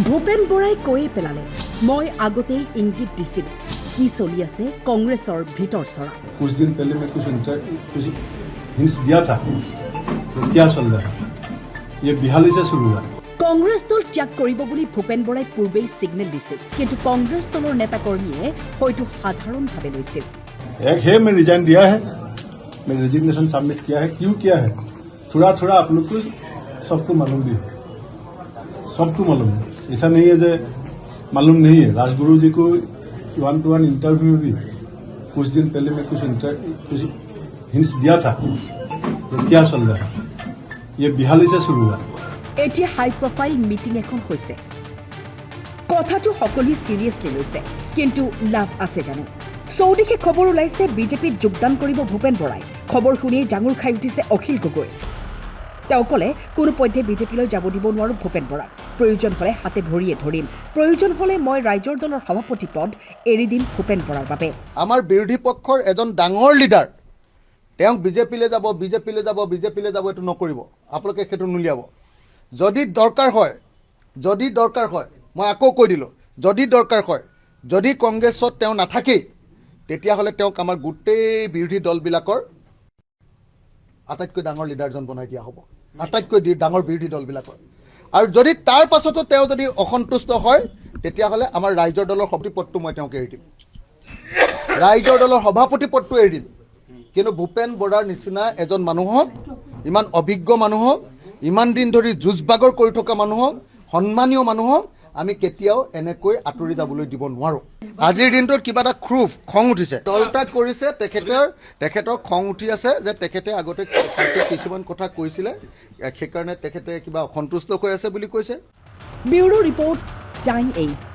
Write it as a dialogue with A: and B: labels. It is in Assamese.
A: ভূপেন বৰাই কৈয়ে পেলালে মই আগতেই ইংগিত দিছিল কি চলি আছে কংগ্ৰেছৰ ভিতৰ চৰা।
B: कुछ दिन पहले मैं कुछ हिंट्स दिया था तो क्या चल रहा है ये बिहाली से शुरू हुआ।
A: কংগ্ৰেছ দল ত্যাগ কৰিব বুলি ভূপেন বৰাই পূৰ্বেই সিগনেল দিছিল, কিন্তু কংগ্ৰেছ দলৰ নেতাকৰ্মীয়ে হয়তো সাধাৰণভাৱে লৈছিল।
B: एक है मैं रिजाइन दिया है, मैं रेजिग्नेशन सबमिट किया है। क्यों किया है थोड़ा थोड़ा आप लोग को सबको मालूम भी है, सबको मालूम है। ऐसा नहीं है जो मालूम नहीं है। राजगुरु जी को 1-to-1 इंटरव्यू में भी कुछ दिन पहले मैं कुछ हिंट्स दिया था तो क्या चल रहा है ये बिहाली से शुरू हुआ।
A: এতিয়া হাই প্ৰফাইল মিটিং এখন হৈছে, কথাটো সকলোৱে চিৰিয়াছলি লৈছে, কিন্তু লাভ আছে জানো? চৌদিশে খবৰ ওলাইছে বিজেপিত যোগদান কৰিব ভূপেন বৰাই। খবৰ শুনিয়েই জাঙুৰ খাই উঠিছে অখিল গগৈ। তেওঁ ক'লে কোনোপধ্যে বিজেপিলৈ যাব দিব নোৱাৰো ভূপেন বৰাক, প্ৰয়োজন হ'লে হাতে ভৰিয়ে ধৰিম, প্ৰয়োজন হ'লে মই ৰাইজৰ দলৰ সভাপতি পদ এৰি দিম ভূপেন বৰাৰ বাবে।
C: আমাৰ বিৰোধী পক্ষৰ এজন ডাঙৰ লিডাৰ তেওঁক বিজেপিলৈ যাব এইটো নকৰিব। আপোনালোকে সেইটো নুলিয়াব। যদি দৰকাৰ হয় মই আকৌ কৈ দিলোঁ, যদি দৰকাৰ হয়, যদি কংগ্ৰেছত তেওঁ নাথাকেই তেতিয়াহ'লে তেওঁক আমাৰ গোটেই বিৰোধী দলবিলাকৰ আটাইতকৈ ডাঙৰ লিডাৰজন বনাই দিয়া হ'ব, আটাইতকৈ ডাঙৰ বিৰোধী দলবিলাকৰ। আৰু যদি তাৰ পাছতো তেওঁ যদি অসন্তুষ্ট হয় তেতিয়াহ'লে আমাৰ ৰাইজৰ দলৰ সভাপতি পদটো মই তেওঁক এৰি দিম, ৰাইজৰ দলৰ সভাপতি পদটো এৰি দিম। কিন্তু ভূপেন বৰাৰ নিচিনা এজন মানুহক, ইমান অভিজ্ঞ মানুহক, ইমান দিন ধৰি যুঁজবাগৰ কৰি থকা মানুহক, সন্মানীয় মানুহক আমি কেতিয়াও এনেকৈ আঁতৰি যাবলৈ দিব নোৱাৰোঁ। আজিৰ দিনটোত কিবা এটা খং উঠিছে, দলত্যাগ কৰিছে তেখেতৰ খং উঠি আছে যে তেখেতে আগতে কিছুমান কথা কৈছিলে, সেইকাৰণে তেখেতে কিবা অসন্তুষ্ট হৈ আছে বুলি কৈছে।
A: Bureau report time 8।